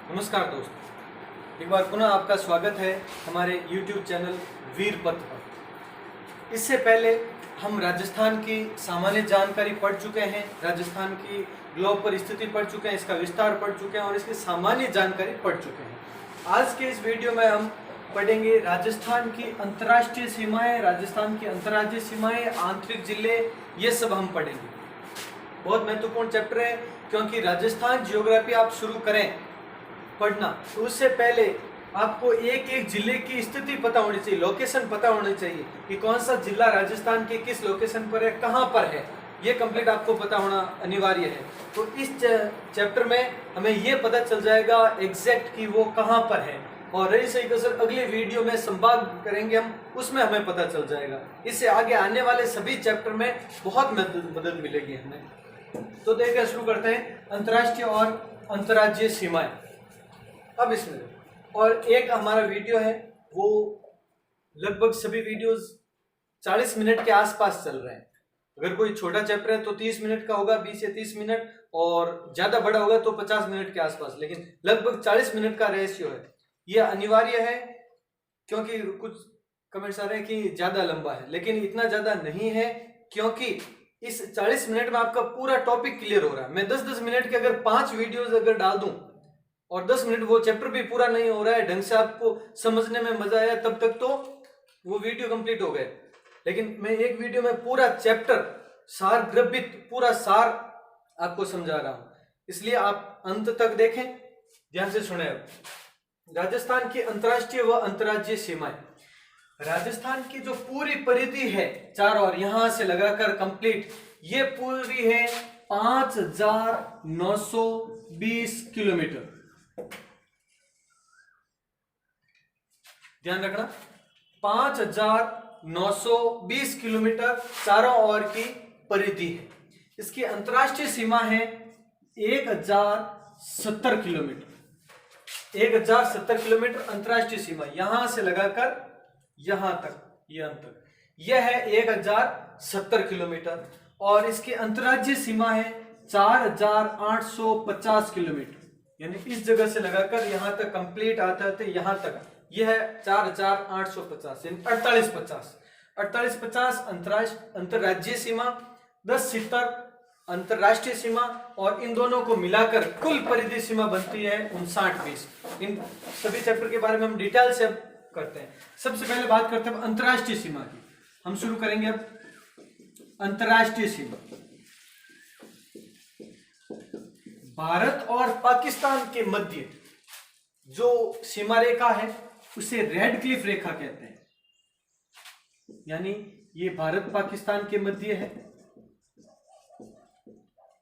नमस्कार दोस्तों, एक बार पुनः आपका स्वागत है हमारे YouTube चैनल वीर पथ पर। इससे पहले हम राजस्थान की सामान्य जानकारी पढ़ चुके हैं, राजस्थान की ग्लोब पर स्थिति पढ़ चुके हैं, इसका विस्तार पढ़ चुके हैं और इसकी सामान्य जानकारी पढ़ चुके हैं। आज के इस वीडियो में हम पढ़ेंगे राजस्थान की अंतर्राष्ट्रीय सीमाएं, राजस्थान की अंतर्राज्यीय सीमाएं, आंतरिक जिले, ये सब हम पढ़ेंगे। बहुत महत्वपूर्ण चैप्टर है क्योंकि राजस्थान जियोग्राफी आप शुरू करें पढ़ना तो उससे पहले आपको एक एक जिले की स्थिति पता होनी चाहिए, लोकेशन पता होनी चाहिए कि कौन सा जिला राजस्थान के किस लोकेशन पर है, कहाँ पर है, ये कंप्लीट आपको पता होना अनिवार्य है। तो इस चैप्टर में हमें ये पता चल जाएगा एग्जैक्ट कि वो कहाँ पर है, और रही सही कसर अगले वीडियो में संवाद करेंगे हम, उसमें हमें पता चल जाएगा। इससे आगे आने वाले सभी चैप्टर में बहुत मदद मिलेगी हमें। तो देखिए शुरू करते हैं अंतर्राष्ट्रीय और अंतर्राज्यीय सीमाएं। अब इसमें और एक हमारा वीडियो है, वो लगभग सभी वीडियोस 40 मिनट के आसपास चल रहे हैं। अगर कोई छोटा चैप्टर है तो 30 मिनट का होगा, 20 से 30 मिनट, और ज्यादा बड़ा होगा तो 50 मिनट के आसपास, लेकिन लगभग 40 मिनट का रेशियो है। यह अनिवार्य है क्योंकि कुछ कमेंट्स आ रहे हैं कि ज्यादा लंबा है, लेकिन इतना ज्यादा नहीं है क्योंकि इस 40 मिनट में आपका पूरा टॉपिक क्लियर हो रहा है। मैं 10-10 मिनट के अगर 5 वीडियोस अगर डाल दूं और 10 मिनट वो चैप्टर भी पूरा नहीं हो रहा है, ढंग से आपको समझने में मजा आया, तब तक तो वो वीडियो कंप्लीट हो गए। लेकिन मैं एक वीडियो में पूरा चैप्टर सार ग्रभित पूरा सार आपको समझा रहा हूं, इसलिए आप अंत तक देखें, ध्यान से सुने। राजस्थान की अंतर्राष्ट्रीय व अंतर्राज्यीय सीमाएं। राजस्थान की जो पूरी परिधि है चारों ओर यहां से लगाकर कंप्लीट, ये पूरी है 5920 किलोमीटर। ध्यान रखना, 5920 किलोमीटर चारों ओर की परिधि है। इसकी अंतर्राष्ट्रीय सीमा है 1070 किलोमीटर। 1070 किलोमीटर अंतर्राष्ट्रीय सीमा, यहां से लगाकर यहां तक, यह अंतर, यह है 1070 किलोमीटर। और इसकी अंतर्राज्यीय सीमा है 4850 किलोमीटर, यानी इस जगह से लगाकर यहां तक कंप्लीट आता है यहां तक, यह है 4850, यानी 4850 अंतर्राज्यीय सीमा, 1070 अंतर्राष्ट्रीय सीमा, और इन दोनों को मिलाकर कुल परिधि सीमा बनती है 5920। इन सभी चैप्टर के बारे में हम डिटेल से करते हैं। सबसे पहले बात करते हैं अंतर्राष्ट्रीय सीमा की। हम शुरू करेंगे अब अंतर्राष्ट्रीय सीमा। भारत और पाकिस्तान के मध्य जो सीमा रेखा है उसे रेड क्लिफ रेखा कहते हैं, यानी ये भारत पाकिस्तान के मध्य है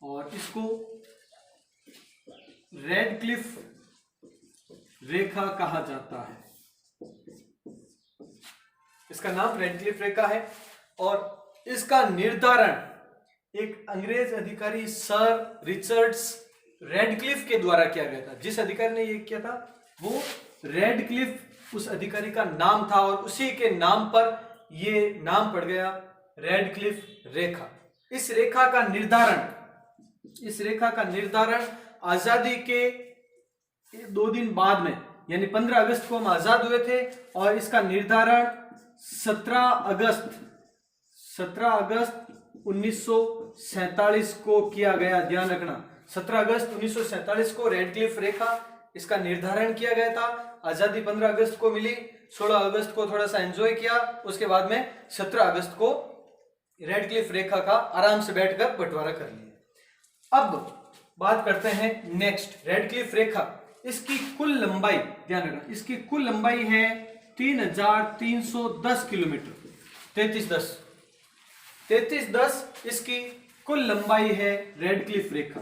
और इसको रेड क्लिफ रेखा कहा जाता है। इसका नाम रेड क्लिफ रेखा है और इसका निर्धारण एक अंग्रेज अधिकारी सर रिचर्ड्स रेडक्लिफ के द्वारा किया गया था। जिस अधिकारी ने ये किया था वो रेडक्लिफ उस अधिकारी का नाम था और उसी के नाम पर ये नाम पड़ गया रेडक्लिफ रेखा। इस रेखा का निर्धारण आजादी के 2 दिन बाद में, यानी 15 अगस्त को हम आजाद हुए थे, और इसका निर्धारण 17 अगस्त 1947 को किया गया। ध्यान रखना, 17 अगस्त 1947 को रेडक्लिफ रेखा इसका निर्धारण किया गया था। आजादी 15 अगस्त को मिली, 16 अगस्त को थोड़ा सा एंजॉय किया, उसके बाद में 17 अगस्त को रेडक्लिफ रेखा का आराम से बैठकर बंटवारा कर लिया। अब बात करते हैं नेक्स्ट रेडक्लिफ रेखा। इसकी कुल लंबाई, ध्यान रखना, इसकी कुल लंबाई है 3310 किलोमीटर। 3310 इसकी कुल लंबाई है रेडक्लिफ रेखा।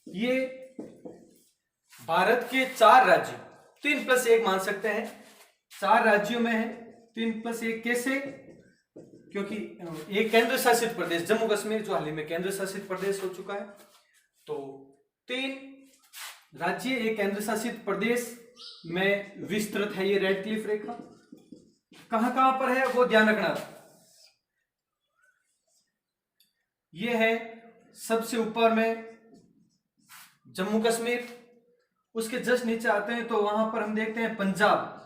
ये भारत के 4 राज्यों, 3+1 मान सकते हैं, 4 राज्यों में है। 3+1 कैसे? क्योंकि एक केंद्र शासित प्रदेश जम्मू कश्मीर जो हाल ही में केंद्र शासित प्रदेश हो चुका है, तो 3 राज्य एक केंद्र शासित प्रदेश में विस्तृत है ये रेडक्लिफ रेखा। कहां कहां पर है वो ध्यान रखना। ये है सबसे ऊपर में जम्मू कश्मीर, उसके जस्ट नीचे आते हैं तो वहां पर हम देखते हैं पंजाब।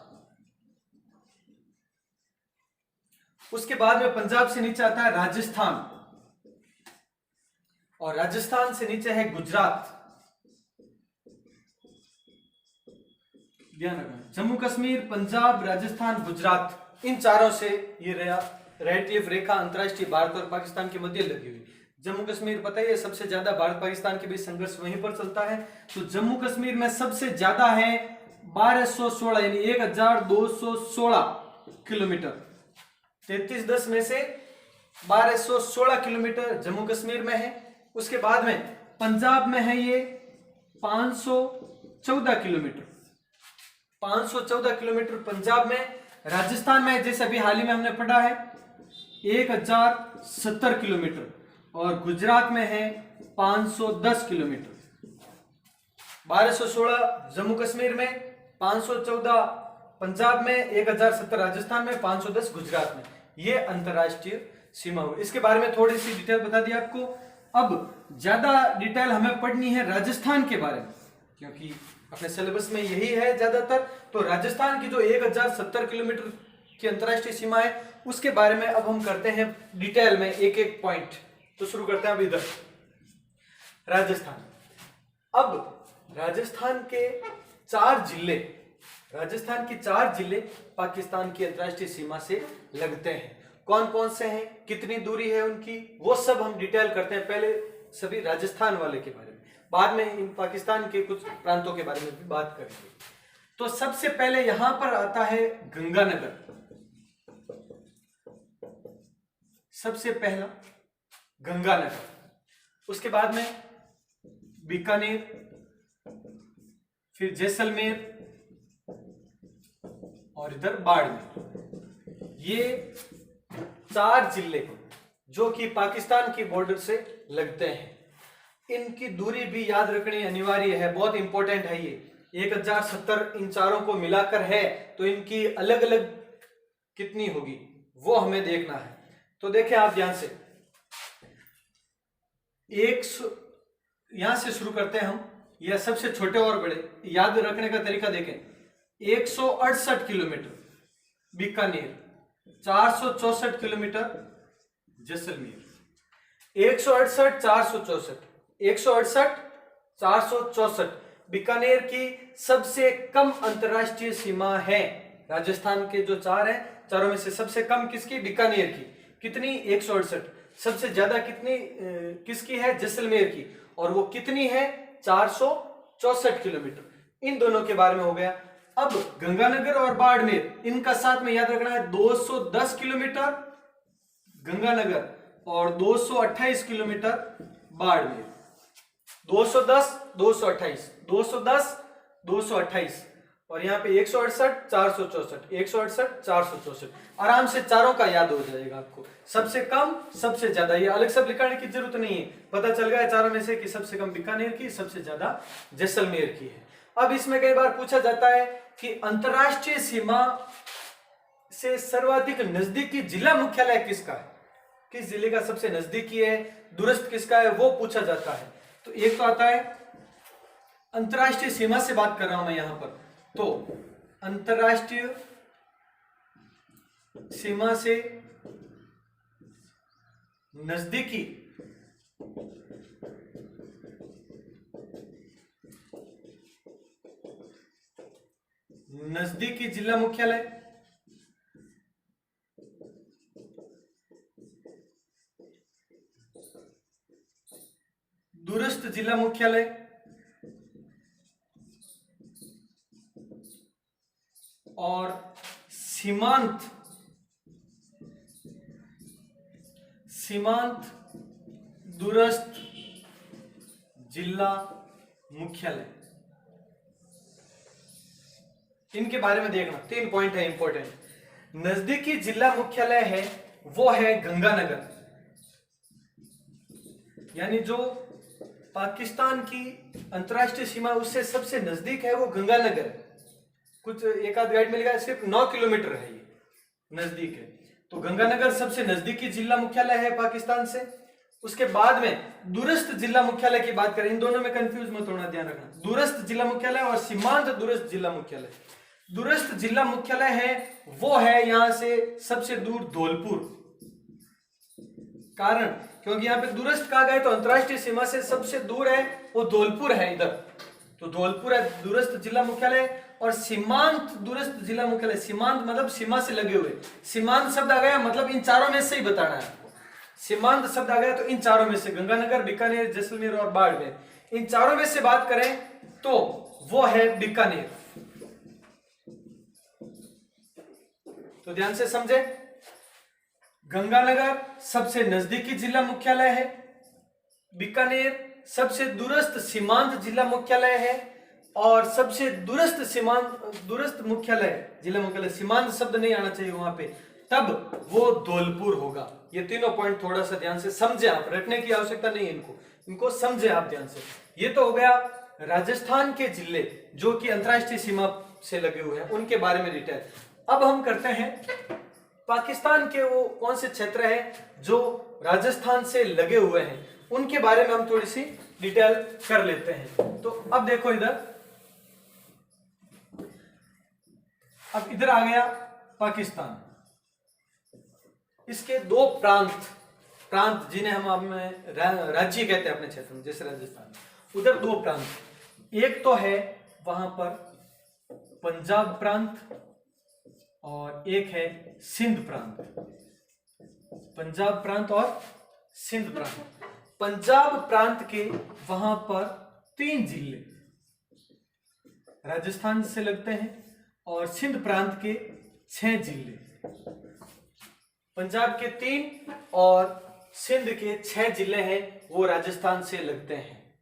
उसके बाद में पंजाब से नीचे आता है राजस्थान, और राजस्थान से नीचे है गुजरात। ध्यान रखना, जम्मू कश्मीर, पंजाब, राजस्थान, गुजरात, इन चारों से ये रेड रेखा अंतरराष्ट्रीय भारत और पाकिस्तान के मध्य लगी हुई। जम्मू कश्मीर पता ही है, सबसे ज्यादा भारत पाकिस्तान के बीच संघर्ष वहीं पर चलता है। तो जम्मू कश्मीर में सबसे ज्यादा है 1216 यानी 1216 किलोमीटर। 3310 में से 1216 किलोमीटर जम्मू कश्मीर में है। उसके बाद में पंजाब में है ये 514 किलोमीटर, 514 किलोमीटर पंजाब में। राजस्थान में जैसे अभी हाल ही में हमने पढ़ा है 1070 किलोमीटर, और गुजरात में है 510 किलोमीटर। 1216 जम्मू कश्मीर में, 514 पंजाब में, 1070 राजस्थान में, 510 गुजरात में। ये अंतरराष्ट्रीय सीमा हुई। इसके बारे में थोड़ी सी डिटेल बता दी आपको। अब ज्यादा डिटेल हमें पढ़नी है राजस्थान के बारे में, क्योंकि अपने सिलेबस में यही है ज्यादातर। तो राजस्थान की जो 1070 किलोमीटर की अंतरराष्ट्रीय सीमा है उसके बारे में अब हम करते हैं डिटेल में एक एक पॉइंट। तो शुरू करते हैं अब इधर राजस्थान। अब राजस्थान के 4 जिले, राजस्थान की 4 जिले पाकिस्तान की अंतरराष्ट्रीय सीमा से लगते हैं। कौन कौन से हैं, कितनी दूरी है उनकी, वो सब हम डिटेल करते हैं। पहले सभी राजस्थान वाले के बारे में, बाद में इन पाकिस्तान के कुछ प्रांतों के बारे में भी बात करेंगे। तो सबसे पहले यहां पर आता है गंगानगर। सबसे पहला गंगानगर, उसके बाद में बीकानेर, फिर जैसलमेर और इधर बाड़मेर। ये 4 जिले जो कि पाकिस्तान की बॉर्डर से लगते हैं। इनकी दूरी भी याद रखनी अनिवार्य है, बहुत इंपॉर्टेंट है ये। 1070 इन चारों को मिलाकर है, तो इनकी अलग अलग कितनी होगी वो हमें देखना है। तो देखें आप ध्यान से, यहां से शुरू करते हैं हम, या सबसे छोटे और बड़े याद रखने का तरीका देखें। 168 किलोमीटर बीकानेर, 464 किलोमीटर जैसलमेर। 168 464, 168 464 बीकानेर की सबसे कम अंतरराष्ट्रीय सीमा है। राजस्थान के जो 4 हैं, चारों में से सबसे कम किसकी? बीकानेर की। कितनी? 168। सबसे ज्यादा कितनी किसकी है? जैसलमेर की। और वो कितनी है? 464 किलोमीटर। इन दोनों के बारे में हो गया। अब गंगानगर और बाड़मेर, इनका साथ में याद रखना है 210 किलोमीटर गंगानगर और 228 किलोमीटर बाड़मेर। 210 228, 210 228, और यहाँ पे 168 464, 168 464। आराम से चारों का याद हो जाएगा आपको। सबसे कम, सबसे ज्यादा, ये अलग सब लिखने की जरूरत नहीं है, पता चल गया चारों में से कि सबसे कम बीकानेर की, सबसे ज्यादा जैसलमेर की है। अब इसमें कई बार पूछा जाता है कि अंतरराष्ट्रीय सीमा से सर्वाधिक नजदीकी जिला मुख्यालय किसका है, किस जिले का सबसे नजदीकी है, दूरस्थ किसका है, वो पूछा जाता है। तो एक तो आता है, अंतरराष्ट्रीय सीमा से बात कर रहा हूं मैं यहां पर, तो अंतरराष्ट्रीय सीमा से नजदीकी जिला मुख्यालय, दूरस्थ जिला मुख्यालय, और सीमांत दूरस्थ जिला मुख्यालय। इनके बारे में देखना, 3 पॉइंट है इंपॉर्टेंट। नजदीकी जिला मुख्यालय है वो है गंगानगर, यानी जो पाकिस्तान की अंतरराष्ट्रीय सीमा उससे सबसे नजदीक है वो गंगानगर है। कुछ एक आध गाइड में लिखा है सिर्फ 9 किलोमीटर है, ये नजदीक है। तो गंगानगर सबसे नजदीकी जिला मुख्यालय है पाकिस्तान से। उसके बाद में दूरस्थ जिला मुख्यालय की बात करें, इन दोनों में कंफ्यूज मत होना, ध्यान रखना, दूरस्थ जिला मुख्यालय और सीमांत दूरस्थ जिला मुख्यालय। दूरस्थ जिला मुख्यालय है वो है यहां से सबसे दूर धौलपुर, कारण क्योंकि यहाँ पे दूरस्थ कहा गया तो अंतरराष्ट्रीय सीमा से सबसे दूर है वो धौलपुर है इधर, तो धौलपुर है दूरस्थ जिला मुख्यालय। और सीमांत दूरस्थ जिला मुख्यालय, सीमांत मतलब सीमा से लगे हुए, सीमांत शब्द आ गया मतलब इन चारों में से ही बताना है आपको। सीमांत शब्द आ गया तो इन चारों में से, गंगानगर, बीकानेर, जैसलमेर और बाड़मेर, इन चारों में से बात करें तो वो है बीकानेर। तो ध्यान से समझे, गंगानगर सबसे नजदीकी जिला मुख्यालय है, बीकानेर सबसे दूरस्थ सीमांत जिला मुख्यालय है, और सबसे दूरस्थ मुख्यालय जिला मुख्यालय, सीमांत शब्द नहीं आना चाहिए वहां पे, तब वो धौलपुर होगा। ये तीनों पॉइंट थोड़ा सा ध्यान से समझे आप, रटने की आवश्यकता नहीं है इनको समझे आप ध्यान से। ये तो हो गया राजस्थान के जिले जो कि अंतरराष्ट्रीय सीमा से लगे हुए हैं, उनके बारे में डिटेल। अब हम करते हैं पाकिस्तान के वो कौन से क्षेत्र है जो राजस्थान से लगे हुए हैं, उनके बारे में हम थोड़ी सी डिटेल कर लेते हैं। तो अब देखो इधर आ गया पाकिस्तान, इसके दो प्रांत जिन्हें हम राज्य कहते हैं अपने क्षेत्र में, जैसे राजस्थान, उधर दो प्रांत, एक तो है वहां पर पंजाब प्रांत और एक है सिंध प्रांत, पंजाब प्रांत और सिंध प्रांत। पंजाब प्रांत के वहां पर 3 जिले राजस्थान से लगते हैं और सिंध प्रांत के 6 जिले, पंजाब के 3 और सिंध के 6 जिले हैं वो राजस्थान से लगते हैं।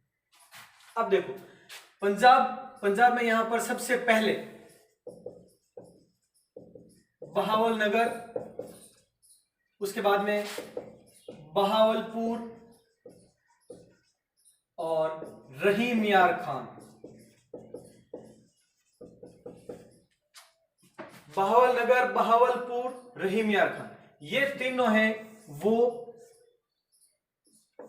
अब देखो पंजाब में यहां पर सबसे पहले बहावलनगर, उसके बाद में बहावलपुर और रहीम यार खान। बहावलनगर, बहावलपुर, रहीम यार खान, ये तीनों हैं वो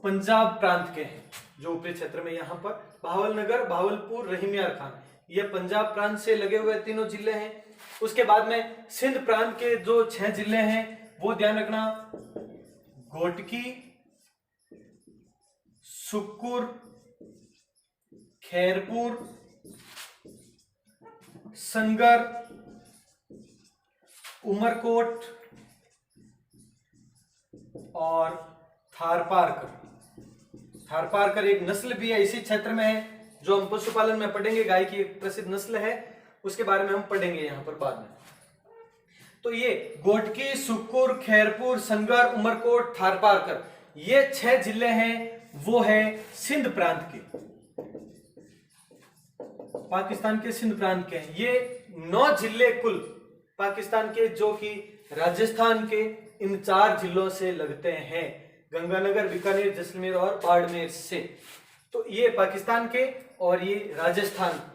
पंजाब प्रांत के हैं, जो ऊपरी क्षेत्र में यहां पर बहावलनगर, बहावलपुर, रहीम यार खान, ये पंजाब प्रांत से लगे हुए तीनों जिले हैं। उसके बाद में सिंध प्रांत के जो 6 जिले हैं वो ध्यान रखना, घोटकी, सुक्कुर, खैरपुर, संगर, उमरकोट और थारपारकर। थारपारकर एक नस्ल भी है, इसी क्षेत्र में है, जो हम पशुपालन में पढ़ेंगे, गाय की एक प्रसिद्ध नस्ल है, उसके बारे में हम पढ़ेंगे यहां पर बाद में। तो ये घोटकी, सुक्कुर, खैरपुर, संगर, उमरकोट, थारपारकर, ये 6 जिले हैं वो है सिंध प्रांत के, पाकिस्तान के सिंध प्रांत के हैं। ये 9 जिले कुल पाकिस्तान के जो कि राजस्थान के इन 4 जिलों से लगते हैं, गंगानगर, बीकानेर, जैसलमेर और बाड़मेर से। तो ये पाकिस्तान के और ये राजस्थान के,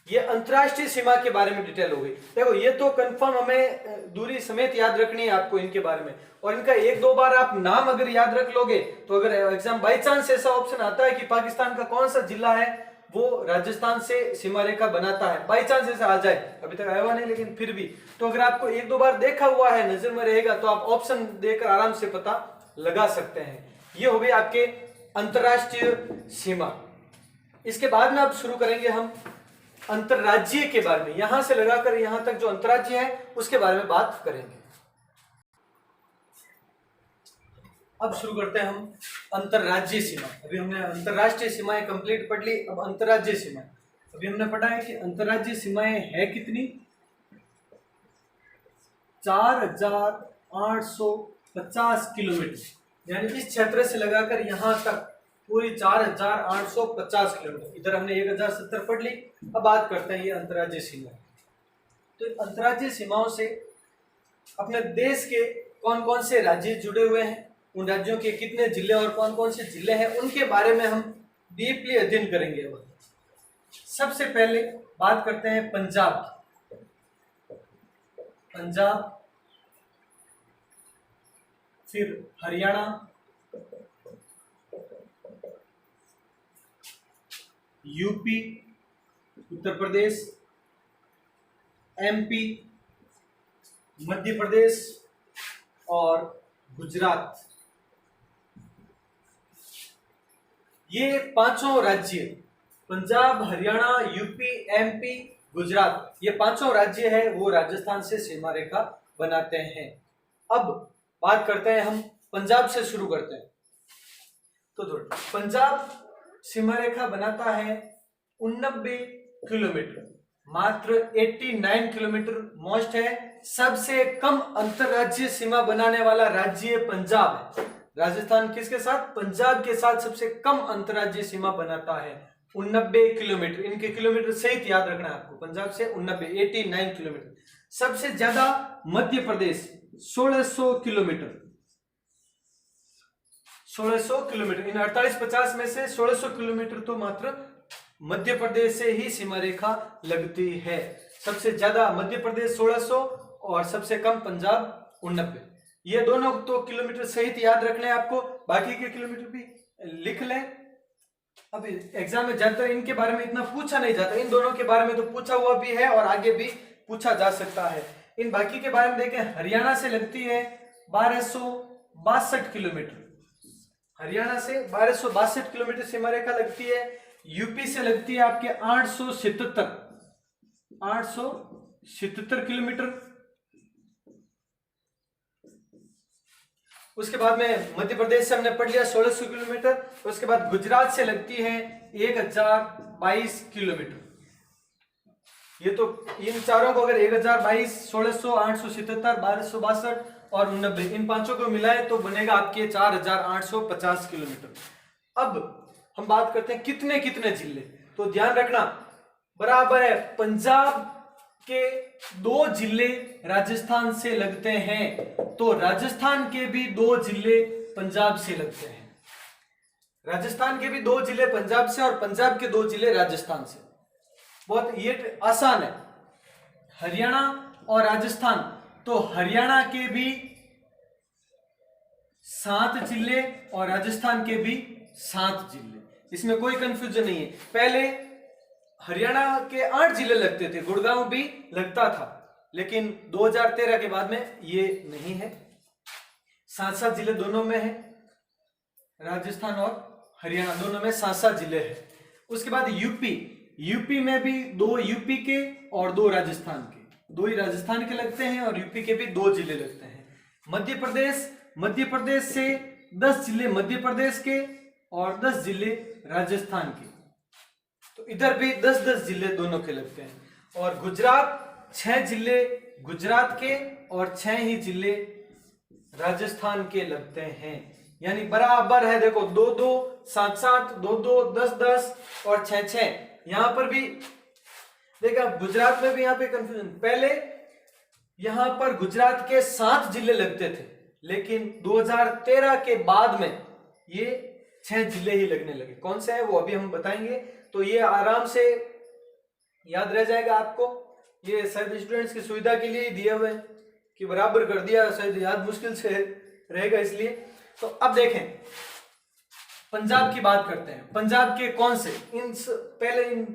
ये अंतरराष्ट्रीय सीमा के बारे में डिटेल हो गई। देखो ये तो कंफर्म हमें दूरी समेत याद रखनी है आपको इनके बारे में, और इनका 1-2 बार आप नाम अगर याद रख लोगे तो अगर एग्जाम बाई चांस ऐसा ऑप्शन आता है कि पाकिस्तान का कौन सा जिला है वो राजस्थान से सीमा रेखा बनाता है, बाई चांस ऐसा आ जाए, अभी तक आया हुआ नहीं लेकिन फिर भी, तो अगर आपको 1-2 बार देखा हुआ है, नजर में रहेगा, तो आप ऑप्शन देकर आराम से पता लगा सकते हैं। ये हो गई आपके अंतरराष्ट्रीय सीमा। इसके बाद में अब शुरू करेंगे हम अंतरराज्यीय के बारे में, यहां से लगाकर यहां तक जो अंतरराज्य है उसके बारे में बात करेंगे। अब शुरू करते हैं हम अंतरराज्यीय सीमा। अभी हमने अंतरराष्ट्रीय सीमाएं कंप्लीट पढ़ ली, अब अंतरराज्यीय सीमा। अभी हमने पढ़ा है कि अंतरराज्यीय सीमाएं है कितनी, 4850 किलोमीटर, यानी इस क्षेत्र से लगाकर यहां तक पूरी 4850 किलोमीटर। इधर हमने 1070 पढ़ ली। अब बात करते हैं ये अंतरराज्यीय सीमा। तो अंतरराज्यीय सीमाओं से अपने देश के कौन कौन से राज्य जुड़े हुए हैं, उन राज्यों के कितने जिले और कौन कौन से जिले हैं, उनके बारे में हम डीपली अध्ययन करेंगे। अब सबसे पहले बात करते हैं पंजाब की। पंजाब, फिर हरियाणा, यूपी, उत्तर प्रदेश, एमपी, मध्य प्रदेश और गुजरात। ये पांचों राज्य, पंजाब, हरियाणा, यूपी, एमपी, गुजरात, ये पांचों राज्य है वो राजस्थान से सीमा रेखा बनाते हैं। अब बात करते हैं, हम पंजाब से शुरू करते हैं। तो पंजाब सीमा रेखा बनाता है 89 किलोमीटर, मात्र 89 किलोमीटर मोस्ट है। सबसे कम अंतरराज्यीय सीमा बनाने वाला राज्य पंजाब है। राजस्थान किसके साथ? पंजाब के साथ सबसे कम अंतरराज्यीय सीमा बनाता है 89 किलोमीटर। इनके किलोमीटर सहित याद रखना है आपको। पंजाब से 89 किलोमीटर। सबसे ज्यादा मध्य प्रदेश 1600 किलोमीटर। 1600 किलोमीटर। इन 48-50 में से 1600 किलोमीटर तो मात्र मध्य प्रदेश से ही सीमा रेखा लगती है। सबसे ज्यादा मध्य प्रदेश 1600 और सबसे कम पंजाब 89। ये दोनों तो किलोमीटर सहित याद रखने हैं आपको, बाकी के किलोमीटर भी लिख लें। अब एग्जाम में ज्यादातर इनके बारे में इतना पूछा नहीं जाता, इन दोनों के बारे में तो पूछा हुआ भी है और आगे भी पूछा जा सकता है। इन बाकी के बारे में देखें, हरियाणा से लगती है 1262 किलोमीटर। हरियाणा से 1262 किलोमीटर सीमा रेखा लगती है। यूपी से लगती है आपके 877 किलोमीटर। उसके बाद में मध्य प्रदेश से हमने पढ़ लिया 1600 किलोमीटर। उसके बाद गुजरात से लगती है 1022 किलोमीटर। ये तो इन चारों को अगर 1022, 1600, 877, 1262 और 89, इन पांचों को मिलाए तो बनेगा आपके 4850 किलोमीटर। अब हम बात करते हैं कितने कितने जिले। तो ध्यान रखना, बराबर है, पंजाब के 2 जिले राजस्थान से लगते हैं तो राजस्थान के भी 2 जिले पंजाब से लगते हैं। राजस्थान के भी 2 जिले पंजाब से और पंजाब के 2 जिले राजस्थान से। बहुत ये आसान है। हरियाणा और राजस्थान, तो हरियाणा के भी 7 जिले और राजस्थान के भी 7 जिले। इसमें कोई कंफ्यूजन नहीं है। पहले हरियाणा के 8 जिले लगते थे, गुड़गांव भी लगता था, लेकिन 2013 के बाद में ये नहीं है। 7-7 जिले दोनों में है, राजस्थान और हरियाणा दोनों में 7-7 जिले हैं। उसके बाद यूपी में भी 2 यूपी के और 2 राजस्थान के, 2 ही राजस्थान के लगते हैं और यूपी के भी 2 जिले लगते हैं। मध्य प्रदेश से 10 जिले मध्य प्रदेश के और 10 जिले राजस्थान के, तो इधर भी 10-10 जिले दोनों के लगते हैं। और गुजरात 6 जिले गुजरात के और 6 ही जिले राजस्थान के लगते हैं। यानी बराबर है, देखो 2-2, 7-7, 2-2, 10-10 और 6-6। यहां पर भी देखा, गुजरात में भी यहां पे कंफ्यूजन। पहले यहां पर गुजरात के 7 जिले लगते थे, लेकिन 2013 के बाद में ये 6 जिले ही लगने लगे। कौन से हैं वो अभी हम बताएंगे, तो ये आराम से याद रह जाएगा आपको। ये शायद स्टूडेंट्स की सुविधा के लिए दिए हुए हैं कि बराबर कर दिया, शायद याद मुश्किल से रहेगा इसलिए। तो अब देखें, पंजाब की बात करते हैं। पंजाब के कौन से, पहले इन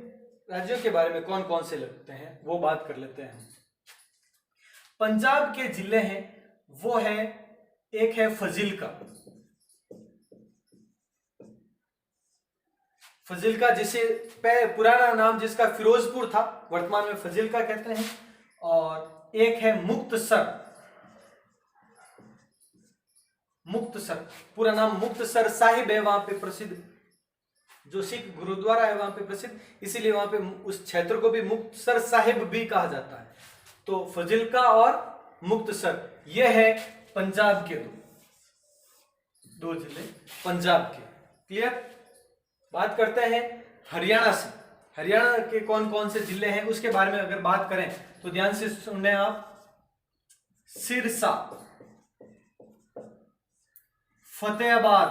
राज्यों के बारे में कौन कौन से लगते हैं वो बात कर लेते हैं। पंजाब के जिले हैं वो है, एक है फजिल्का, जिसे पुराना नाम जिसका फिरोजपुर था, वर्तमान में फजिल्का कहते हैं। और एक है मुक्तसर, पूरा नाम मुक्तसर साहिब है वहां पे प्रसिद्ध, जो सिख गुरुद्वारा है वहां पे प्रसिद्ध, इसीलिए वहां पे उस क्षेत्र को भी मुक्तसर साहिब भी कहा जाता है। तो फजिल्का और मुक्तसर, यह है पंजाब के 2 जिले पंजाब के। क्लियर? बात करते हैं हरियाणा से। हरियाणा के कौन कौन से जिले हैं उसके बारे में अगर बात करें तो ध्यान से सुनने आप। सिरसा, फतेहाबाद,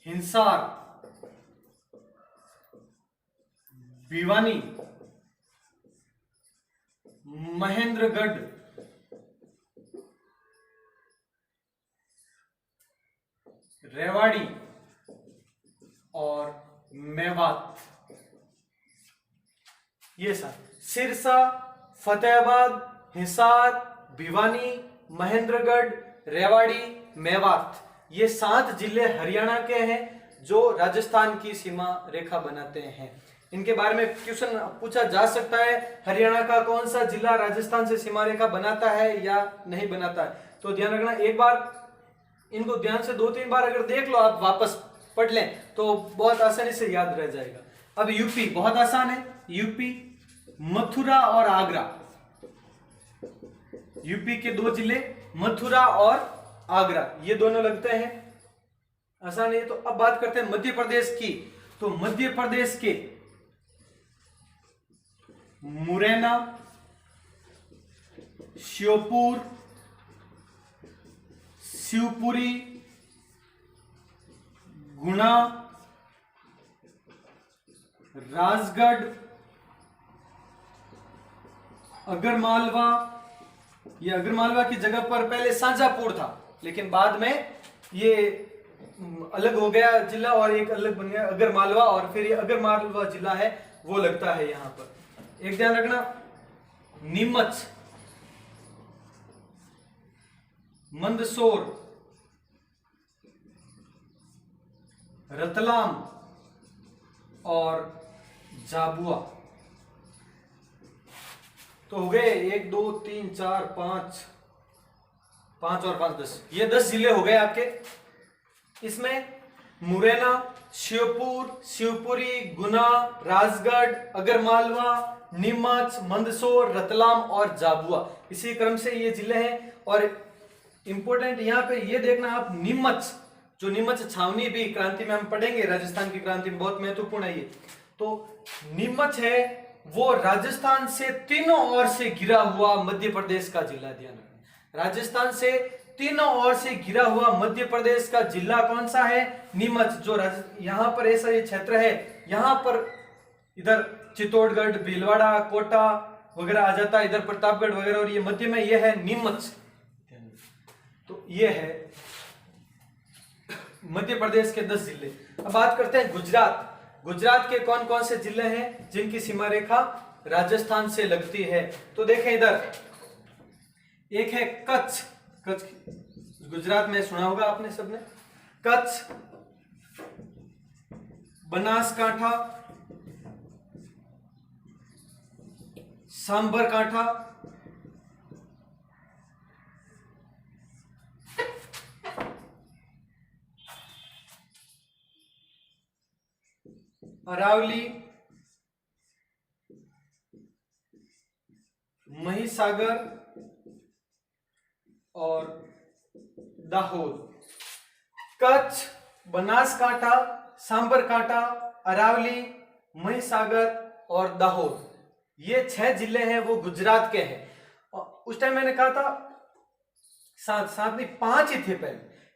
हिसार, भिवानी, महेंद्रगढ़, रेवाड़ी, और मेवात, ये सात। सिरसा, फतेहाबाद, हिसार, भिवानी, महेंद्रगढ़, रेवाड़ी, मेवात, ये 7 जिले हरियाणा के हैं जो राजस्थान की सीमा रेखा बनाते हैं। इनके बारे में क्वेश्चन पूछा जा सकता है, हरियाणा का कौन सा जिला राजस्थान से सीमा रेखा बनाता है या नहीं बनाता है। तो ध्यान रखना, एक बार इनको ध्यान से 2-3 बार अगर देख लो, आप वापस पढ़ लें तो बहुत आसानी से याद रह जाएगा। अब यूपी बहुत आसान है, यूपी मथुरा और आगरा, यूपी के 2 जिले मथुरा और आगरा, ये दोनों लगते हैं, आसान है। तो अब बात करते हैं मध्य प्रदेश की। तो मध्य प्रदेश के मुरैना, श्योपुर, शिवपुरी, गुना, राजगढ़, अगरमालवा, ये अगरमालवा की जगह पर पहले शाजापुर था, लेकिन बाद में ये अलग हो गया जिला और एक अलग बन गया अगरमालवा, और फिर ये अगरमालवा जिला है वो लगता है यहां पर। एक ध्यान रखना, नीमच, मंदसौर, रतलाम और झाबुआ, तो हो गए 1 2 3 4 5 5 और 5 10, ये 10 जिले हो गए आपके। इसमें मुरैना, श्योपुर, शिवपुरी, गुना, राजगढ़, अगरमालवा, नीमच, मंदसौर, रतलाम और झाबुआ, इसी क्रम से ये जिले हैं। और इंपॉर्टेंट यहाँ पे ये देखना आप, नीमच, जो नीमच छावनी भी क्रांति में हम पढ़ेंगे, राजस्थान की क्रांति में बहुत महत्वपूर्ण है ये। तो नीमच है वो राजस्थान से तीनों ओर से घिरा हुआ मध्य प्रदेश का जिला, ध्यान रखना, राजस्थान से तीनों ओर से घिरा हुआ मध्य प्रदेश का जिला कौन सा है? नीमच। जो यहाँ पर ऐसा ये क्षेत्र है, यहाँ पर इधर चित्तौड़गढ़, भीलवाड़ा, कोटा वगैरह आ जाता है, इधर प्रतापगढ़ वगैरह, और ये मध्य में ये है नीमच। तो ये है मध्य प्रदेश के 10 जिले। अब बात करते हैं गुजरात। गुजरात के कौन कौन से जिले हैं जिनकी सीमा रेखा राजस्थान से लगती है? तो देखें इधर, एक है कच्छ। कच्छ गुजरात में सुना होगा आपने सबने। कच्छ, बनासकांठा, सांबरकांठा, अरावली, महिसागर और दाहोद। कच्छ, बनासकांठा, सांबरकांठा, अरावली, महिसागर और दाहोद, ये 6 जिले हैं वो गुजरात के हैं। और उस टाइम मैंने कहा था 7 नहीं 5 ही थे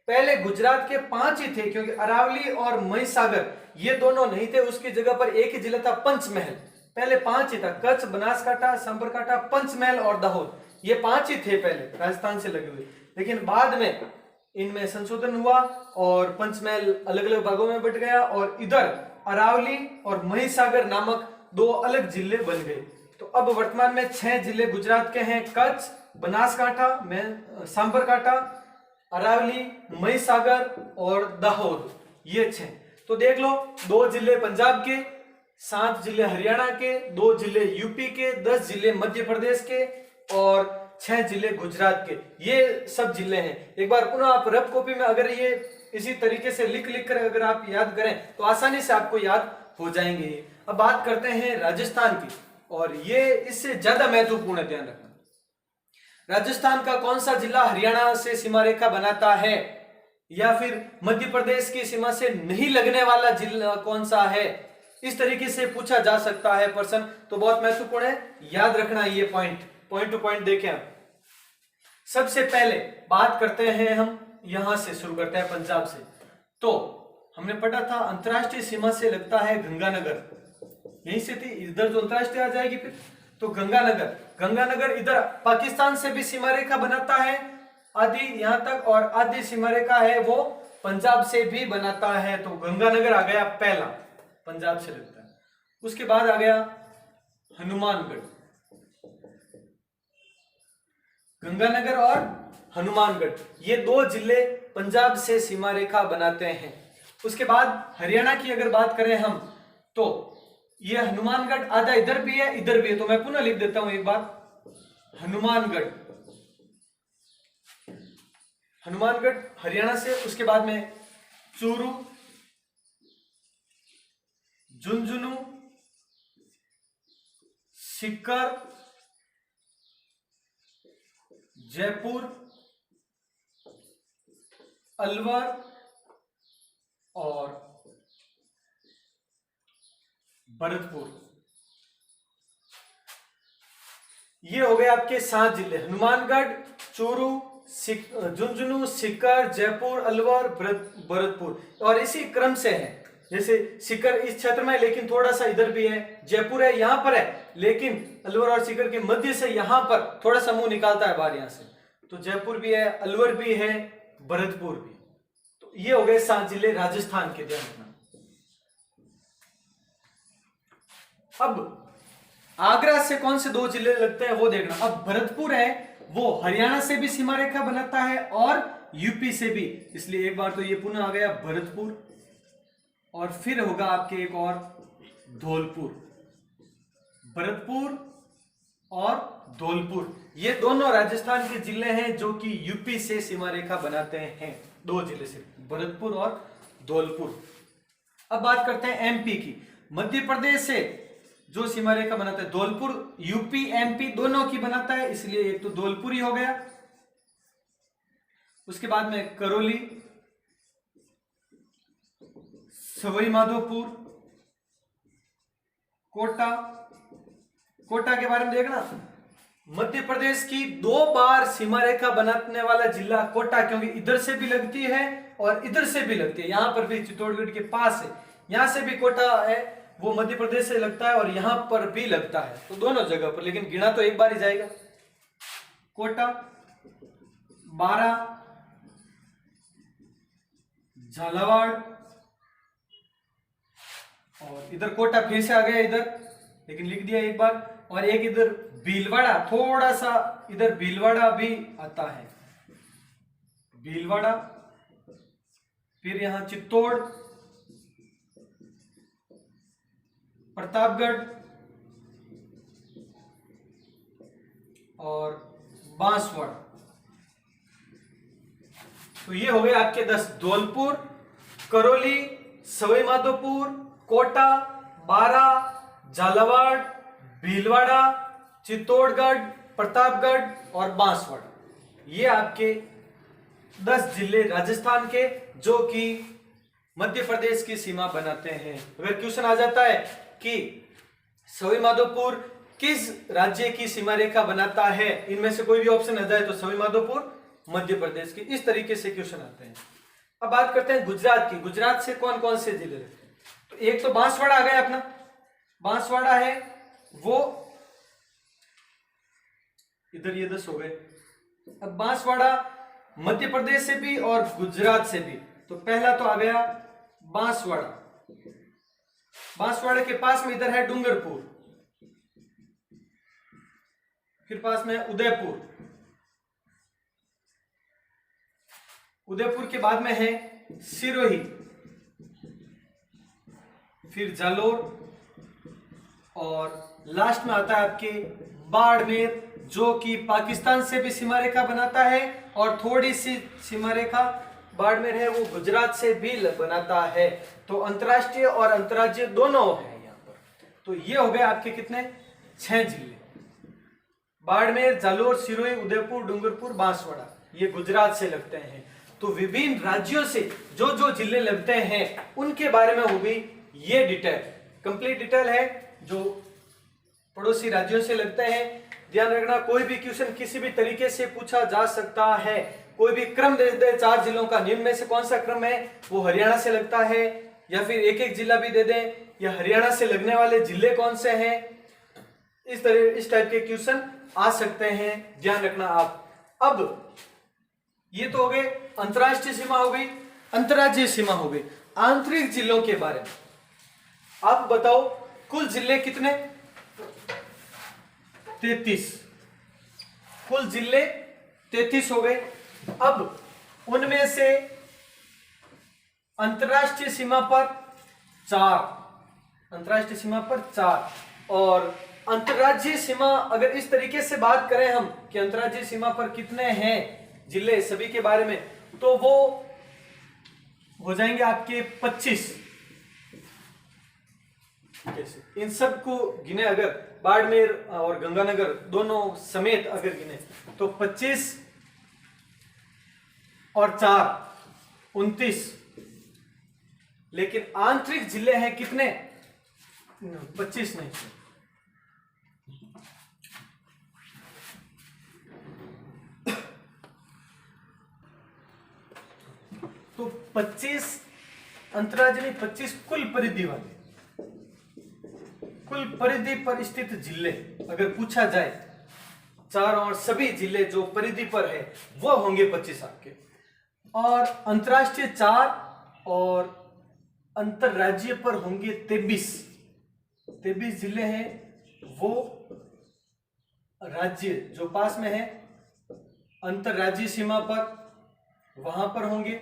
पहले गुजरात के 5 ही थे, क्योंकि अरावली और महिसागर ये दोनों नहीं थे, उसकी जगह पर एक ही जिला था पंचमहल। पहले 5 ही था, कच्छ, बनासकांठा, सांबरकांठा, पंचमहल और दाहोद, ये 5 ही थे पहले राजस्थान से लगे हुए। लेकिन बाद में इनमें संशोधन हुआ और पंचमहल अलग अलग भागों में बट गया, और इधर अरावली और महिसागर नामक 2 अलग जिले बन गए। तो अब वर्तमान में 6 जिले गुजरात के हैं, कच्छ, बनासकांठा, सांबरकांठा, अरावली, महिसागर और दाहोद, ये 6। तो देख लो, 2 जिले पंजाब के, 7 जिले हरियाणा के, 2 जिले यूपी के, 10 जिले मध्य प्रदेश के और 6 जिले गुजरात के, ये सब जिले हैं। एक बार पुनः आप रफ कॉपी में अगर ये इसी तरीके से लिख कर अगर आप याद करें तो आसानी से आपको याद हो जाएंगे। अब बात करते हैं राजस्थान की, और ये इससे ज्यादा महत्वपूर्ण है, ध्यान रखना। राजस्थान का कौन सा जिला हरियाणा से सीमा रेखा बनाता है, या फिर मध्य प्रदेश की सीमा से नहीं लगने वाला जिला कौन सा है, इस तरीके से पूछा जा सकता है प्रश्न। तो बहुत महत्वपूर्ण है, याद रखना ये पॉइंट टू पॉइंट देखें आप। सबसे पहले बात करते हैं, हम यहां से शुरू करते हैं पंजाब से। तो हमने पढ़ा था अंतरराष्ट्रीय सीमा से लगता है गंगानगर, यहीं से थी, इधर जो अंतरराष्ट्रीय आ जाएगी फिर तो गंगानगर इधर पाकिस्तान से भी सीमा रेखा बनाता है आदि यहां तक, और आधी सीमा रेखा है वो पंजाब से भी बनाता है, तो गंगानगर आ गया पहला, पंजाब से लगता है। उसके बाद आ गया हनुमानगढ़। गंगानगर और हनुमानगढ़ ये दो जिले पंजाब से सीमा रेखा बनाते हैं। उसके बाद हरियाणा की अगर बात करें हम, तो ये हनुमानगढ़ आधा इधर भी है इधर भी है, तो मैं पुनः लिख देता हूं एक बार, हनुमानगढ़, हनुमानगढ़ हरियाणा से। उसके बाद में चूरू, झुंझुनू, सीकर, जयपुर, अलवर और भरतपुर, ये हो गए आपके 7 जिले, हनुमानगढ़, चूरू, झुंझुनू, सीकर, जयपुर, अलवर, भरतपुर। और इसी क्रम से है, जैसे सीकर इस क्षेत्र में है लेकिन थोड़ा सा इधर भी है, जयपुर है यहां पर है लेकिन अलवर और सीकर के मध्य से यहां पर थोड़ा सा मुंह निकालता है बाहर यहां से, तो जयपुर भी है, अलवर भी है, भरतपुर भी। तो ये हो गए 7 जिले राजस्थान के, ध्यान रखना। अब आगरा से कौन से 2 जिले लगते हैं वो देखना। अब भरतपुर है वो हरियाणा से भी सीमा रेखा बनाता है और यूपी से भी, इसलिए एक बार तो ये पुनः आ गया भरतपुर, और फिर होगा आपके एक और धौलपुर, भरतपुर और धौलपुर, ये दोनों राजस्थान के जिले हैं जो कि यूपी से सीमा रेखा बनाते हैं, 2 जिले से, भरतपुर और धौलपुर। अब बात करते हैं एमपी की। मध्य प्रदेश से जो सीमा रेखा बनाता है, धौलपुर यूपी एमपी दोनों की बनाता है, इसलिए एक तो धौलपुर ही हो गया। उसके बाद में करौली, सवाई माधोपुर, कोटा। कोटा के बारे में देखना, मध्य प्रदेश की 2 बार सीमा रेखा बनाने वाला जिला कोटा, क्योंकि इधर से भी लगती है और इधर से भी लगती है, यहां पर भी चित्तौड़गढ़ के पास है, यहां से भी कोटा है वो मध्य प्रदेश से लगता है और यहां पर भी लगता है, तो दोनों जगह पर, लेकिन गिना तो एक बार ही जाएगा। कोटा, बारा, झालावाड़, और इधर कोटा फिर से आ गया इधर, लेकिन लिख दिया एक बार, और एक इधर भीलवाड़ा, थोड़ा सा इधर भीलवाड़ा भी आता है, भीलवाड़ा, फिर यहां चित्तौड़, प्रतापगढ़ और बांसवाड़ा। तो ये हो गए आपके 10, धौलपुर, करौली, सवाई माधोपुर, कोटा, बारा, झालावाड़, भीलवाड़ा, चित्तौड़गढ़, प्रतापगढ़ और बांसवाड़ा, ये आपके 10 जिले राजस्थान के जो कि मध्य प्रदेश की सीमा बनाते हैं। अगर क्वेश्चन आ जाता है कि सवाई माधोपुर किस राज्य की सीमा रेखा बनाता है, इनमें से कोई भी ऑप्शन आ जाए तो सवाई माधोपुर मध्य प्रदेश की, इस तरीके से क्वेश्चन आते हैं। अब बात करते हैं गुजरात की। गुजरात से कौन कौन से जिले लगते हैं, तो एक तो बांसवाड़ा आ गया अपना, बांसवाड़ा है वो इधर, ये 10 हो गए। अब बांसवाड़ा मध्य प्रदेश से भी और गुजरात से भी, तो पहला तो आ गया बांसवाड़ा। बांसवाड़ा के पास में इधर है डूंगरपुर, फिर पास में उदयपुर, उदयपुर के बाद में है सिरोही, फिर जालोर, और लास्ट में आता है आपके बाड़मेर, जो कि पाकिस्तान से भी सीमा रेखा बनाता है, और थोड़ी सी सीमा रेखा बाड़मेर है वो गुजरात से भी बनाता है। तो अंतरराष्ट्रीय और अंतर्राज्यीय दोनों है यहाँ पर। तो ये हो गए आपके कितने, 6 जिले, बाड़मेर, जालोर, सिरोही, उदयपुर, डूंगरपुर, बांसवाड़ा, ये गुजरात से लगते हैं। तो विभिन्न राज्यों से जो जो जिले लगते हैं उनके बारे में हो गई ये डिटेल, कंप्लीट डिटेल है जो पड़ोसी राज्यों से लगते हैं। ध्यान रखना, कोई भी क्वेश्चन किसी भी तरीके से पूछा जा सकता है, कोई भी क्रम दे दे 4 जिलों का, निम्न में से कौन सा क्रम है, वो हरियाणा से लगता है, या फिर एक एक जिला भी दे दें, या हरियाणा से लगने वाले जिले कौन से हैं, इस टाइप के क्वेश्चन आ सकते हैं, ध्यान रखना आप। अब ये तो हो गए अंतरराष्ट्रीय सीमा हो गई। अंतर्राज्यीय सीमा हो गई। आंतरिक जिलों के बारे में आप बताओ, कुल जिले कितने? 33। कुल जिले 33 हो गए। अब उनमें से अंतर्राष्ट्रीय सीमा पर 4, अंतर्राष्ट्रीय सीमा पर 4, और अंतर्राज्यीय सीमा अगर इस तरीके से बात करें हम कि अंतर्राज्यीय सीमा पर कितने हैं जिले सभी के बारे में, तो वो हो जाएंगे आपके 25। इन सब को गिने अगर बाड़मेर और गंगानगर दोनों समेत अगर गिने तो 25 और 4 29। लेकिन आंतरिक जिले हैं कितने? 25 नहीं, तो 25 अंतर्राज्यीय 25 कुल परिधि वाले, कुल परिधि पर स्थित जिले अगर पूछा जाए, 4 और सभी जिले जो परिधि पर है वो होंगे 25 आपके। और अंतर्राष्ट्रीय 4 और अंतर्राज्यीय पर होंगे 23 जिले हैं। वो राज्य जो पास में है अंतर्राज्यीय सीमा पर वहां पर होंगे,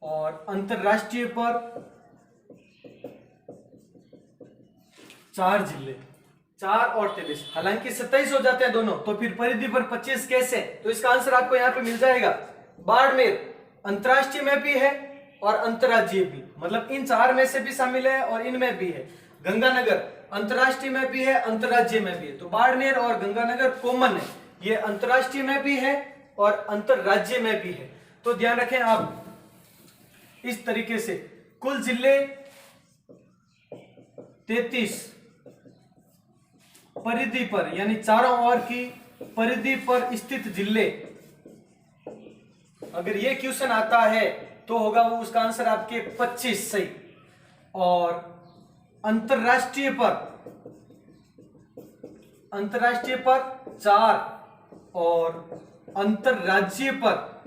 और अंतर्राष्ट्रीय पर 4 जिले, 4 और 23। हालांकि 27 हो जाते हैं दोनों, तो फिर परिधि पर 25 कैसे? तो इसका आंसर आपको यहां पे मिल जाएगा। बाड़मेर अंतर्राष्ट्रीय में भी है और अंतर्राज्यीय भी, मतलब इन 4 में से भी शामिल है और इनमें भी है। गंगानगर अंतर्राष्ट्रीय में भी है, अंतर्राज्यीय में भी है। तो बाड़मेर और गंगानगर कॉमन है, ये अंतर्राष्ट्रीय में भी है और अंतर्राज्यीय में भी है। तो ध्यान रखें आप इस तरीके से, कुल जिले 33 परिधि पर यानी चारों ओर की परिधि पर स्थित जिले। अगर ये क्वेश्चन आता है तो होगा वो उसका आंसर आपके 25 सही। और अंतर्राष्ट्रीय पर 4 और अंतर्राज्यीय पर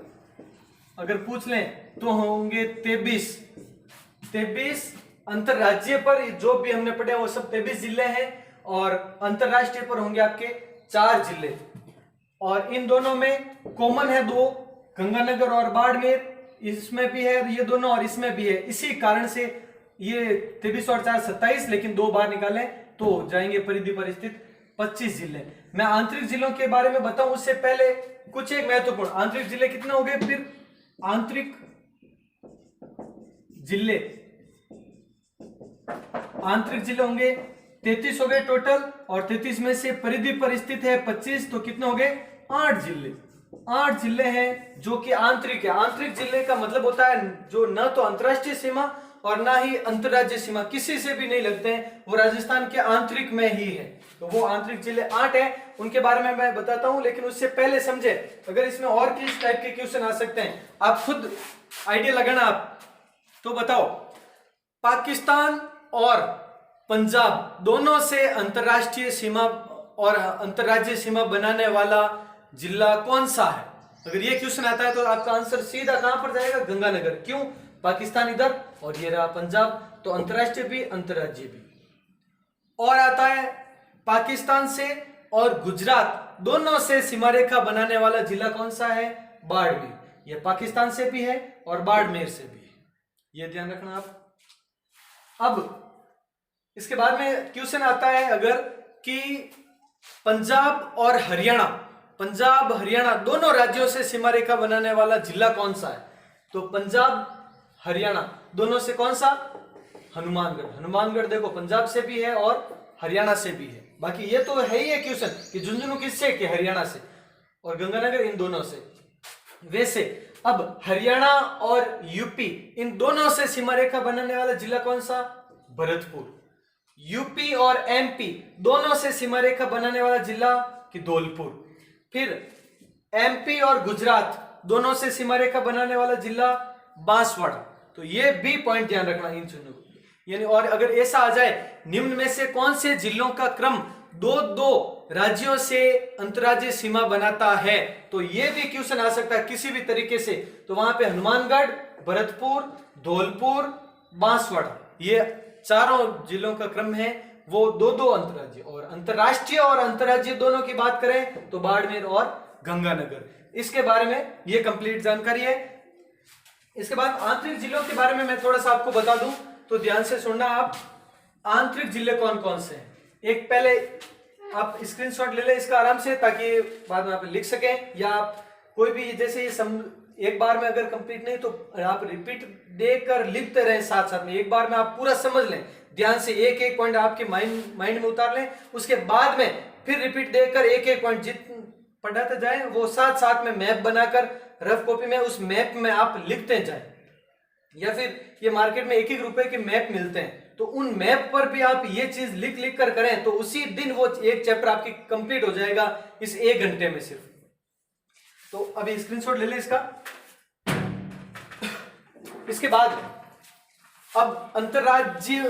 अगर पूछ लें तो होंगे 23 अंतर्राज्यीय पर जो भी हमने पढ़े वो सब 23 जिले हैं, और अंतर्राष्ट्रीय पर होंगे आपके 4 जिले। और इन दोनों में कॉमन है 2, गंगानगर और बाड़मेर, इसमें भी है ये दोनों और इसमें भी है। इसी कारण से ये 23 और 4 27, लेकिन 2 बार निकालें तो जाएंगे परिधि पर स्थित 25 जिले। मैं आंतरिक जिलों के बारे में बताऊं उससे पहले कुछ एक महत्वपूर्ण, आंतरिक जिले कितने हो गए? फिर आंतरिक जिले होंगे 33 हो गए टोटल, और 33 में से परिधि पर स्थित है 25, तो कितने हो गए? 8 जिले। 8 जिले हैं जो कि आंतरिक है। आंतरिक जिले का मतलब होता है जो न तो अंतर्राष्ट्रीय सीमा और ना ही अंतर्राज्यीय सीमा किसी से भी नहीं लगते हैं, वो राजस्थान के आंतरिक में ही है। तो वो आंतरिक जिले 8 हैं, उनके बारे में मैं बताता हूं, लेकिन उससे पहले समझे अगर इसमें और किस टाइप के क्वेश्चन आ सकते हैं, आप खुद आइडिया लगाना। आप तो बताओ, पाकिस्तान और पंजाब दोनों से अंतर्राष्ट्रीय सीमा और अंतर्राज्यीय सीमा बनाने वाला जिला कौन सा है? अगर ये क्वेश्चन आता है तो आपका आंसर सीधा कहां पर जाएगा? गंगानगर। क्यों? पाकिस्तान इधर और ये रहा पंजाब, तो अंतर्राष्ट्रीय भी अंतर्राज्यीय भी। और आता है पाकिस्तान से और गुजरात दोनों से सीमा रेखा बनाने वाला जिला कौन सा है? बाड़मेर। ये पाकिस्तान से भी है और बाड़मेर से भी है, ये ध्यान रखना आप। अब इसके बाद में क्वेश्चन आता है अगर कि पंजाब और हरियाणा दोनों राज्यों से सीमा रेखा बनाने वाला जिला कौन सा है? तो पंजाब हरियाणा दोनों से कौन सा? हनुमानगढ़ देखो पंजाब से भी है और हरियाणा से भी है। बाकी ये तो है ही है क्वेश्चन कि झुंझुनू किससे? कि हरियाणा से, और गंगानगर इन दोनों से। वैसे अब हरियाणा और यूपी इन दोनों से सीमा रेखा बनाने वाला जिला कौन सा? भरतपुर। यूपी और एमपी दोनों से सीमा रेखा बनाने वाला जिला कि धौलपुर। फिर एमपी और गुजरात दोनों से सीमा रेखा बनाने वाला जिला बांसवाड़ा। तो ये भी पॉइंट ध्यान रखना इन चिन्हों, यानी और अगर ऐसा आ जाए निम्न में से कौन से जिलों का क्रम दो दो राज्यों से अंतर्राज्यीय सीमा बनाता है। तो ये भी क्वेश्चन आ सकता है किसी भी तरीके से। तो वहां पे हनुमानगढ़, भरतपुर, धौलपुर, बांसवाड़ा, ये चारों जिलों का क्रम है वो दो दो अंतर्राज्यीय। और अंतर्राष्ट्रीय और अंतर्राज्यीय दोनों की बात करें तो बाड़मेर और गंगानगर। इसके बारे में ये कंप्लीट जानकारी है। इसके बाद आंतरिक जिलों के बारे में मैं थोड़ा सा आपको बता दूं, तो ध्यान से सुनना आप। आंतरिक जिले कौन कौन से हैं, एक पहले आप स्क्रीनशॉट ले लें इसका आराम से, ताकि बाद में आप लिख सकें, या आप कोई भी जैसे ये एक बार में अगर कंप्लीट नहीं तो आप रिपीट देकर लिखते रहें साथ साथ में। एक बार में आप पूरा समझ लें ध्यान से, एक एक पॉइंट आपके माइंड में उतार लें, उसके बाद में फिर रिपीट देकर एक एक पॉइंट जित पढ़ाते जाए, वो साथ साथ में मैप बनाकर रफ कॉपी में उस मैप में आप लिखते जाएं। या फिर ये मार्केट में 1-1 रुपए के मैप मिलते हैं, तो उन मैप पर भी आप ये चीज लिख लिख कर करें तो उसी दिन वो एक चैप्टर आपकी कंप्लीट हो जाएगा इस 1 घंटे में सिर्फ। तो अभी स्क्रीनशॉट ले ले इसका। इसके बाद अब अंतरराज्यीय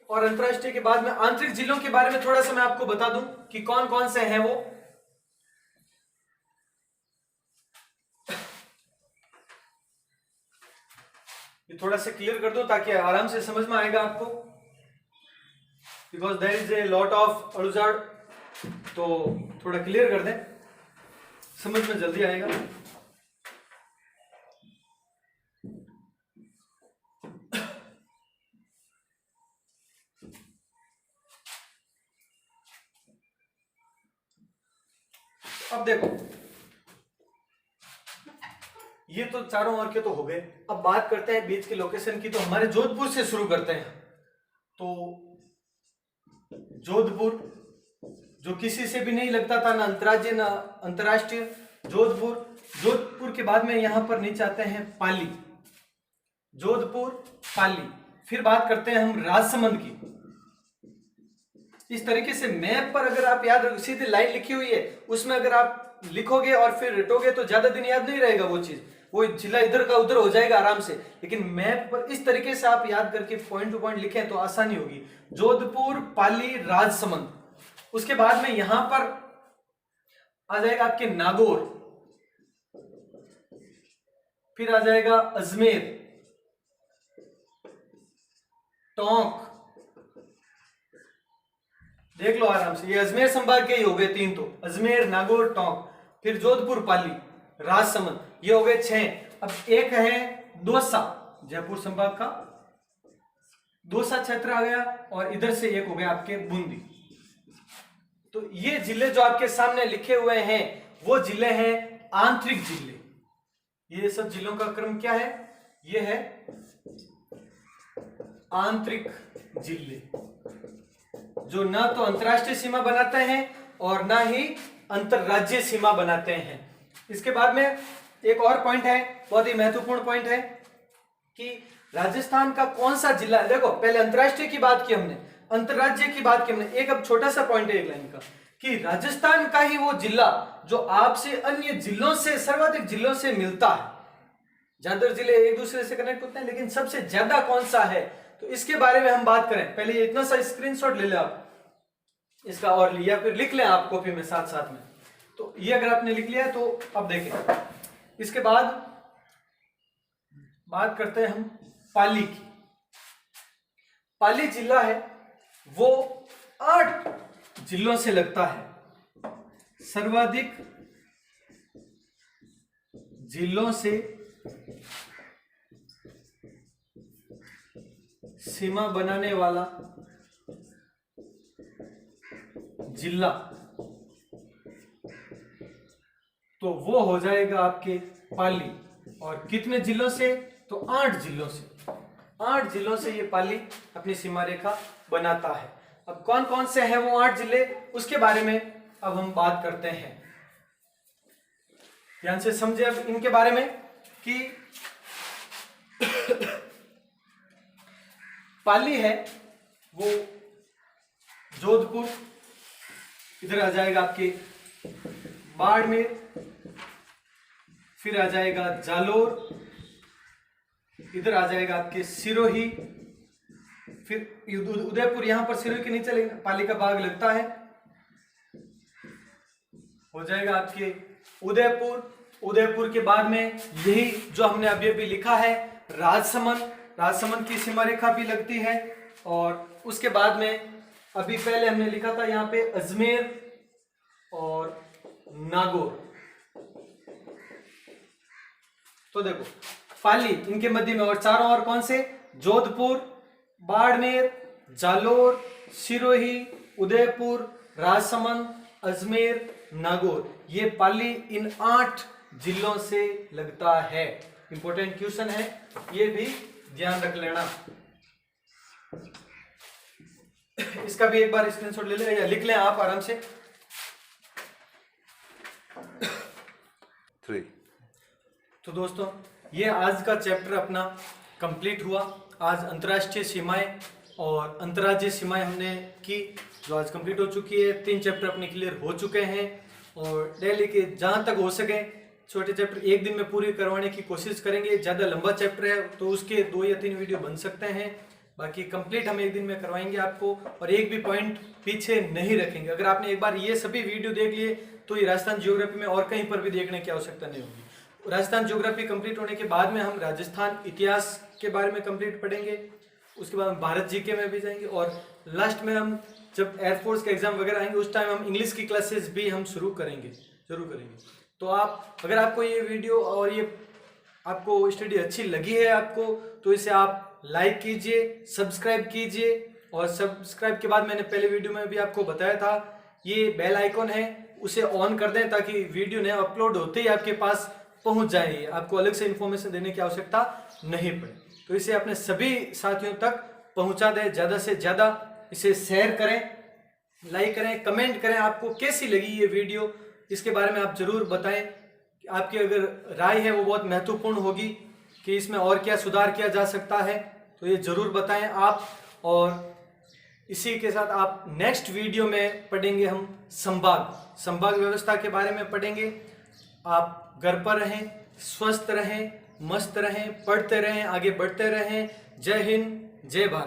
और अंतरराष्ट्रीय के बाद में आंतरिक जिलों के बारे में थोड़ा सा मैं आपको बता दूं कि कौन कौन से हैं वो। ये थोड़ा सा क्लियर कर दो ताकि आराम से समझ में आएगा आपको, because there is a lot of अड़ुजाड़, तो थोड़ा क्लियर कर दें, समझ में जल्दी आएगा। अब देखो, ये तो चारों ओर के तो हो गए। अब बात करते हैं बीच के लोकेशन की, तो हमारे जोधपुर से शुरू करते हैं। तो जोधपुर जो किसी से भी नहीं लगता था, ना अंतर्राज्यीय ना अंतर्राष्ट्रीय, जोधपुर के बाद में यहां पर नीचे आते हैं पाली, जोधपुर, पाली। फिर बात करते हैं हम राजसमंद की। इस तरीके से मैप पर अगर आप याद रखो, सीधी लाइन लिखी हुई है, उसमें अगर आप लिखोगे और फिर रटोगे तो ज्यादा दिन याद नहीं रहेगा वो चीज, वो जिला इधर का उधर हो जाएगा आराम से। लेकिन मैप पर इस तरीके से आप याद करके पॉइंट टू पॉइंट लिखें तो आसानी होगी। जोधपुर, पाली, राजसमंद। उसके बाद में यहां पर आ जाएगा आपके नागौर, फिर आ जाएगा अजमेर, टोंक, देख लो आराम से, ये अजमेर संभाग के ही हो गए 3, तो अजमेर, नागौर, टोंक, फिर जोधपुर, पाली, राजसमंद, ये हो गए 6। अब एक है दौसा, जयपुर संभाग का दौसा क्षेत्र आ गया, और इधर से एक हो गया आपके बूंदी। तो ये जिले जो आपके सामने लिखे हुए हैं वो जिले हैं आंतरिक जिले। ये सब जिलों का क्रम क्या है, ये है आंतरिक जिले, जो ना तो अंतरराष्ट्रीय सीमा बनाते हैं और ना ही अंतरराज्यीय सीमा बनाते हैं। इसके बाद में एक और पॉइंट है, बहुत ही महत्वपूर्ण पॉइंट है कि राजस्थान का कौन सा जिला है। देखो, पहले अंतरराष्ट्रीय की बात की हमने, अंतरराज्यीय की बात की हमने, एक अब छोटा सा पॉइंट है एक लाइन का, कि राजस्थान का ही वो जिला जो आपसे अन्य जिलों से, सर्वाधिक जिलों से मिलता है। ज्यादातर जिले एक दूसरे से कनेक्ट होते हैं, लेकिन सबसे ज्यादा कौन सा है, तो इसके बारे में हम बात करें। पहले ये इतना सा स्क्रीनशॉट ले लें आप इसका, और या फिर लिख लें आप कॉपी में साथ साथ में। तो ये अगर आपने लिख लिया तो अब देखें, इसके बाद बात करते हैं हम पाली की। पाली जिला है वो 8 जिलों से लगता है, सर्वाधिक जिलों से सीमा बनाने वाला जिला, तो वो हो जाएगा आपके पाली। और कितने जिलों से, तो 8 जिलों से, 8 जिलों से ये पाली अपनी सीमा रेखा बनाता है। अब कौन कौन से हैं वो 8 जिले, उसके बारे में अब हम बात करते हैं। ध्यान से समझे अब इनके बारे में कि पाली है वो जोधपुर, इधर आ जाएगा आपके बाड़मेर, फिर आ जाएगा जालोर, इधर आ जाएगा आपके सिरोही, फिर उदयपुर, यहां पर सिरोही के नीचे पाली का भाग लगता है, हो जाएगा आपके उदयपुर। उदयपुर के बाद में यही जो हमने अभी अभी लिखा है राजसमंद, राजसमंद की सीमा रेखा भी लगती है। और उसके बाद में अभी पहले हमने लिखा था यहाँ पे अजमेर और नागौर। तो देखो पाली इनके मध्य में, और चारों और कौन से, जोधपुर, बाड़मेर, जालोर, सिरोही, उदयपुर, राजसमंद, अजमेर, नागौर, ये पाली इन 8 जिलों से लगता है। इंपॉर्टेंट क्वेश्चन है, ये भी ध्यान रख लेना। इसका भी एक बार स्क्रीनशॉट ले लें या लिख लें आप आराम से। 3 तो दोस्तों ये आज का चैप्टर अपना कंप्लीट हुआ। आज अंतर्राष्ट्रीय सीमाएं और अंतर्राज्यीय सीमाएं हमने की, जो आज कंप्लीट हो चुकी है। 3 चैप्टर अपने क्लियर हो चुके हैं और डेली के जहां तक हो सके छोटे चैप्टर एक दिन में पूरी करवाने की कोशिश करेंगे। ज़्यादा लंबा चैप्टर है तो उसके 2 या 3 वीडियो बन सकते हैं, बाकी कंप्लीट हम एक दिन में करवाएंगे आपको, और एक भी पॉइंट पीछे नहीं रखेंगे। अगर आपने एक बार ये सभी वीडियो देख लिए तो ये राजस्थान ज्योग्राफी में और कहीं पर भी देखने की आवश्यकता नहीं होगी। राजस्थान ज्योग्राफी कंप्लीट होने के बाद में हम राजस्थान इतिहास के बारे में कंप्लीट पढ़ेंगे, उसके बाद हम भारत जीके में भी जाएंगे, और लास्ट में हम जब एयरफोर्स के एग्जाम वगैरह आएंगे उस टाइम हम इंग्लिश की क्लासेस भी हम जरूर करेंगे। तो आप, अगर आपको ये वीडियो और ये आपको स्टडी अच्छी लगी है आपको, तो इसे आप लाइक कीजिए, सब्सक्राइब कीजिए, और सब्सक्राइब के बाद मैंने पहले वीडियो में भी आपको बताया था ये बेल आइकॉन है उसे ऑन कर दें ताकि वीडियो नया अपलोड होते ही आपके पास पहुंच जाए, आपको अलग से इन्फॉर्मेशन देने की आवश्यकता नहीं पड़े। तो इसे अपने सभी साथियों तक पहुंचा दें, ज़्यादा से ज़्यादा इसे शेयर करें, लाइक करें, कमेंट करें, आपको कैसी लगी ये वीडियो इसके बारे में आप जरूर बताएं। आपकी अगर राय है वो बहुत महत्वपूर्ण होगी कि इसमें और क्या सुधार किया जा सकता है, तो ये जरूर बताएं आप। और इसी के साथ आप नेक्स्ट वीडियो में पढ़ेंगे हम संभाग व्यवस्था के बारे में पढ़ेंगे। आप घर पर रहें, स्वस्थ रहें, मस्त रहें, पढ़ते रहें, आगे बढ़ते रहें। जय हिंद, जय भारत।